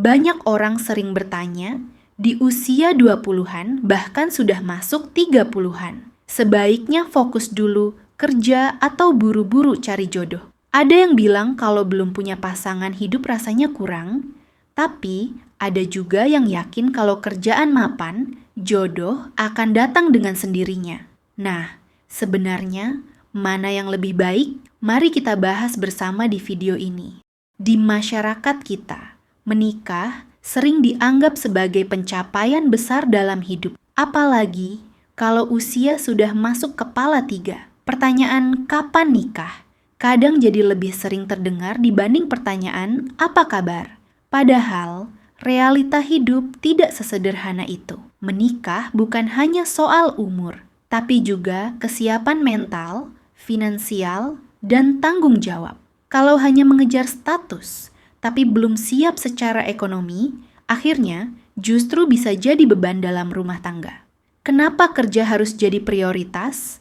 Banyak orang sering bertanya, di usia 20-an bahkan sudah masuk 30-an. Sebaiknya fokus dulu kerja atau buru-buru cari jodoh. Ada yang bilang kalau belum punya pasangan hidup rasanya kurang, tapi ada juga yang yakin kalau kerjaan mapan, jodoh akan datang dengan sendirinya. Nah, sebenarnya mana yang lebih baik? Mari kita bahas bersama di video ini. Di masyarakat kita, menikah sering dianggap sebagai pencapaian besar dalam hidup. Apalagi kalau usia sudah masuk kepala 3. Pertanyaan kapan nikah kadang jadi lebih sering terdengar dibanding pertanyaan apa kabar. Padahal realita hidup tidak sesederhana itu. Menikah bukan hanya soal umur, tapi juga kesiapan mental, finansial, dan tanggung jawab. Kalau hanya mengejar status, tapi belum siap secara ekonomi, akhirnya justru bisa jadi beban dalam rumah tangga. Kenapa kerja harus jadi prioritas?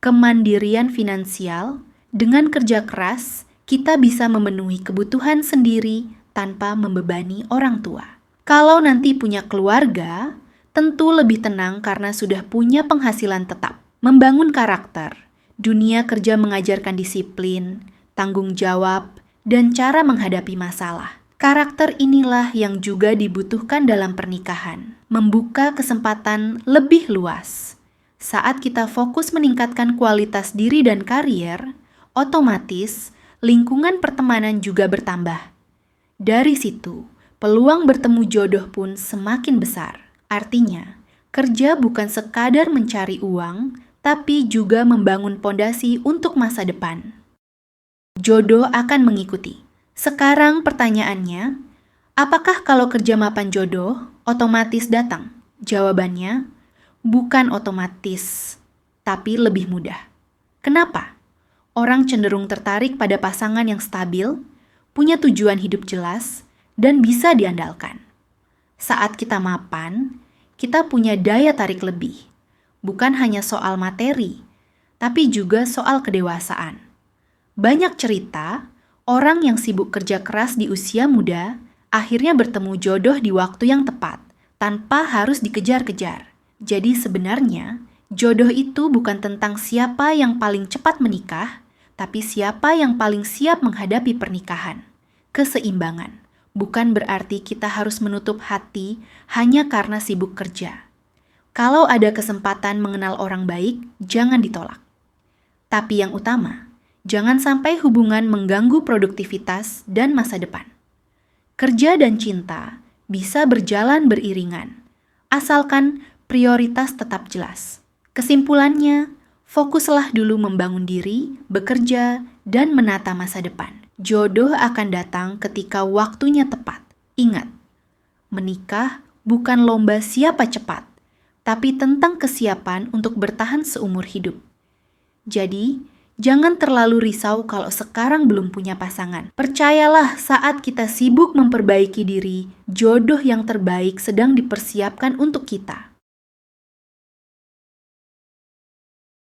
Kemandirian finansial, dengan kerja keras, kita bisa memenuhi kebutuhan sendiri tanpa membebani orang tua. Kalau nanti punya keluarga, tentu lebih tenang karena sudah punya penghasilan tetap. Membangun karakter, dunia kerja mengajarkan disiplin, tanggung jawab, dan cara menghadapi masalah. Karakter inilah yang juga dibutuhkan dalam pernikahan, membuka kesempatan lebih luas. Saat kita fokus meningkatkan kualitas diri dan karier, otomatis lingkungan pertemanan juga bertambah. Dari situ, peluang bertemu jodoh pun semakin besar. Artinya, kerja bukan sekadar mencari uang, tapi juga membangun pondasi untuk masa depan. Jodoh akan mengikuti. Sekarang pertanyaannya, apakah kalau kerja mapan jodoh otomatis datang? Jawabannya, bukan otomatis, tapi lebih mudah. Kenapa? Orang cenderung tertarik pada pasangan yang stabil, punya tujuan hidup jelas, dan bisa diandalkan. Saat kita mapan, kita punya daya tarik lebih. Bukan hanya soal materi, tapi juga soal kedewasaan. Banyak cerita, orang yang sibuk kerja keras di usia muda akhirnya bertemu jodoh di waktu yang tepat, tanpa harus dikejar-kejar. Jadi sebenarnya, jodoh itu bukan tentang siapa yang paling cepat menikah, tapi siapa yang paling siap menghadapi pernikahan. Keseimbangan bukan berarti kita harus menutup hati hanya karena sibuk kerja. Kalau ada kesempatan mengenal orang baik, jangan ditolak. Tapi yang utama, jangan sampai hubungan mengganggu produktivitas dan masa depan. Kerja dan cinta bisa berjalan beriringan, asalkan prioritas tetap jelas. Kesimpulannya, fokuslah dulu membangun diri, bekerja, dan menata masa depan. Jodoh akan datang ketika waktunya tepat. Ingat, menikah bukan lomba siapa cepat, tapi tentang kesiapan untuk bertahan seumur hidup. Jadi, jangan terlalu risau kalau sekarang belum punya pasangan. Percayalah, saat kita sibuk memperbaiki diri, jodoh yang terbaik sedang dipersiapkan untuk kita.